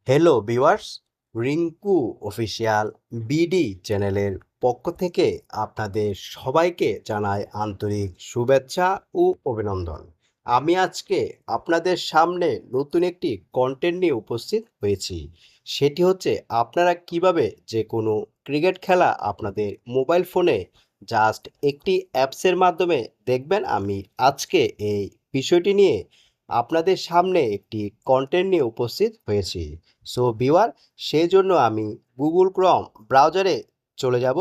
Hello viewers, Rinku official BD চ্যানেলের পক্ষ থেকে আপনাদের সবাইকে জানাই আন্তরিক শুভেচ্ছা ও অভিনন্দন। আমি আজকে আপনাদের সামনে নতুন একটি কন্টেন্ট নিয়ে উপস্থিত হয়েছি। সেটি হচ্ছে আপনারা কিভাবে যে কোনো ক্রিকেট খেলা আপনাদের মোবাইল ফোনে জাস্ট একটি অ্যাপসের মাধ্যমে দেখবেন। আমি আজকে এই বিষয়টি নিয়ে আপনাদের সামনে একটি কন্টেন্ট নিয়ে উপস্থিত হয়েছি। সো ভিউয়ার, সেই জন্য আমি গুগল ক্রোম ব্রাউজারে চলে যাব।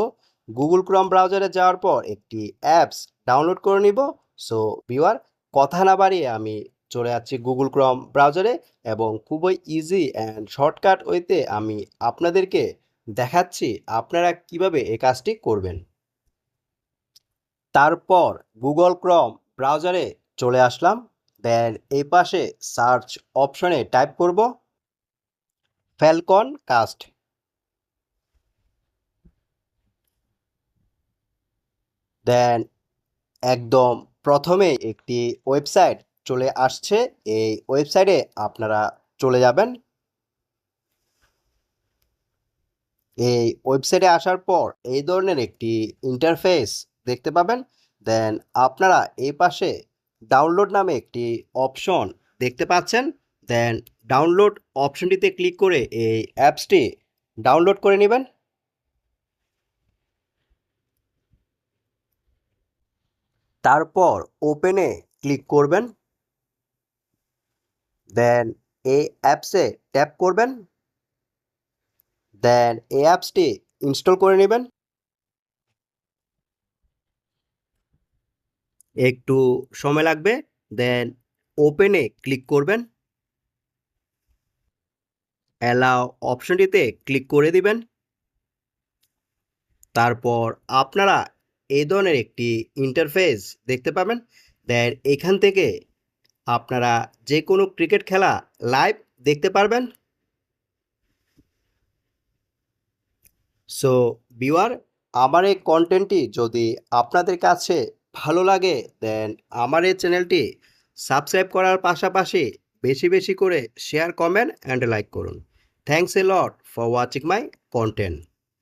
গুগল ক্রোম ব্রাউজারে যাওয়ার পর একটি অ্যাপস ডাউনলোড করে নিব। সো ভিউয়ার, কথা না বাড়িয়ে আমি চলে যাচ্ছি গুগল ক্রোম ব্রাউজারে এবং খুবই ইজি অ্যান্ড শর্টকাট ওয়েতে আমি আপনাদেরকে দেখাচ্ছি আপনারা কিভাবে এই কাজটি করবেন। তারপর গুগল ক্রোম ব্রাউজারে চলে আসলাম। দেন এই পাশে সার্চ অপশনে টাইপ করব ফ্যালকন কাস্ট। দেন একদম প্রথমে একটি ওয়েবসাইট চলে আসছে। এই ওয়েবসাইটে আপনারা চলে যাবেন। এই ওয়েবসাইটে আসার পর এই ধরনের একটি ইন্টারফেস দেখতে পাবেন। দেন আপনারা এই পাশে ডাউনলোড নামে একটি অপশন দেখতে পাচ্ছেন। দেন ডাউনলোড অপশনটিতে ক্লিক করে এই অ্যাপসটি ডাউনলোড করে নেবেন। তারপর ওপেনে ক্লিক করবেন। দেন এই অ্যাপসে ট্যাপ করবেন। দেন এই অ্যাপসটি ইনস্টল করে নেবেন। একটু সময় লাগবে। দেন ওপেনে ক্লিক করবেন। অ্যালাও অপশনটিতে ক্লিক করে দিবেন। তারপর আপনারা এই ধরনের একটি ইন্টারফেস দেখতে পাবেন। দেন এখান থেকে আপনারা যে কোনো ক্রিকেট খেলা লাইভ দেখতে পারবেন। সো ভিউয়ার, আমার এই কন্টেন্টটি যদি আপনাদের কাছে ভালো লাগে দেন আমার এই চ্যানেলটি সাবস্ক্রাইব করার পাশাপাশি বেশি বেশি করে শেয়ার, কমেন্ট অ্যান্ড লাইক করুন। Thanks a lot for watching my content.